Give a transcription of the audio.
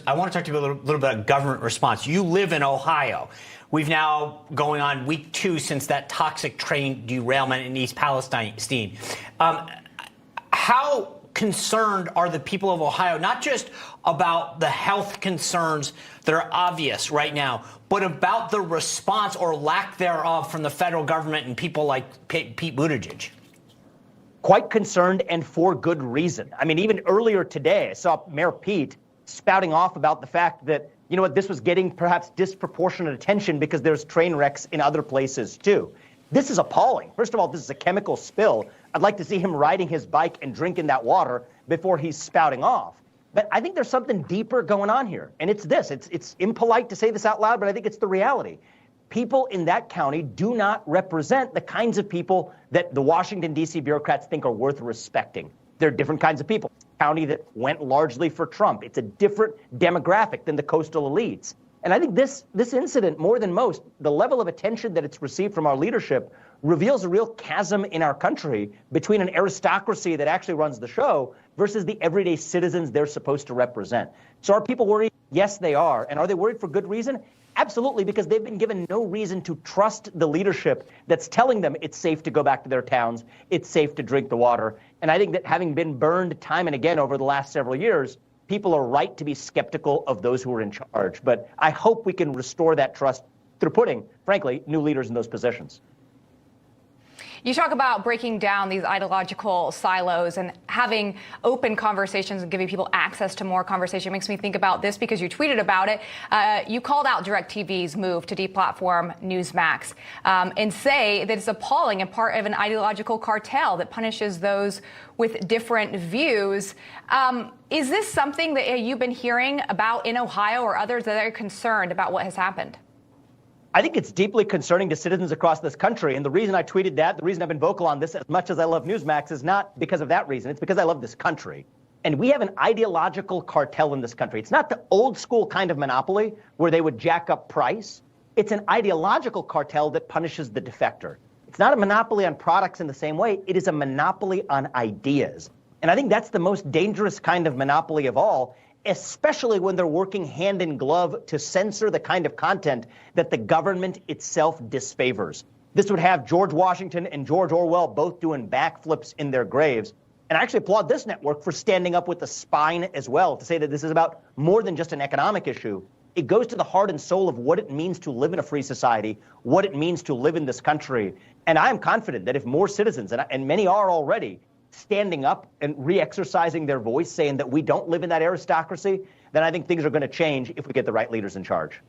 I want to talk to you a little bit about government response. You live in Ohio. We've now going on week 2 since that toxic train derailment in East Palestine. How concerned are the people of Ohio, not just about the health concerns that are obvious right now, but about the response or lack thereof from the federal government and people like Pete Buttigieg? Quite concerned, and for good reason. I mean, even earlier today, I saw Mayor Pete spouting off about the fact that, you know what, this was getting perhaps disproportionate attention because there's train wrecks in other places too. This is appalling. First of all, this is a chemical spill. I'd like to see him riding his bike and drinking that water before he's spouting off. But I think there's something deeper going on here. And it's this. It's impolite to say this out loud, but I think it's the reality. People in that county do not represent the kinds of people that the Washington, D.C. bureaucrats think are worth respecting. They're different kinds of people. County that went largely for Trump. It's a different demographic than the coastal elites. And I think this incident, more than most, the level of attention that it's received from our leadership reveals a real chasm in our country between an aristocracy that actually runs the show versus the everyday citizens they're supposed to represent. So are people worried? Yes, they are. And are they worried for good reason? Absolutely, because they've been given no reason to trust the leadership that's telling them it's safe to go back to their towns, it's safe to drink the water. And I think that having been burned time and again over the last several years, people are right to be skeptical of those who are in charge. But I hope we can restore that trust through putting, frankly, new leaders in those positions. You talk about breaking down these ideological silos and having open conversations and giving people access to more conversation. It makes me think about this because you tweeted about it. You called out DirecTV's move to deplatform Newsmax and say that it's appalling and part of an ideological cartel that punishes those with different views. Is this something that you've been hearing about in Ohio or others that are concerned about what has happened? I think it's deeply concerning to citizens across this country. And the reason I tweeted that, the reason I've been vocal on this as much as I love Newsmax is not because of that reason. It's because I love this country. And we have an ideological cartel in this country. It's not the old school kind of monopoly where they would jack up price. It's an ideological cartel that punishes the defector. It's not a monopoly on products in the same way. It is a monopoly on ideas. And I think that's the most dangerous kind of monopoly of all, especially when they're working hand in glove to censor the kind of content that the government itself disfavors. This would have George Washington and George Orwell both doing backflips in their graves. And I actually applaud this network for standing up with the spine as well to say that this is about more than just an economic issue. It goes to the heart and soul of what it means to live in a free society, what it means to live in this country. And I am confident that if more citizens, and many are already, standing up and re-exercising their voice, saying that we don't live in that aristocracy, then I think things are going to change if we get the right leaders in charge.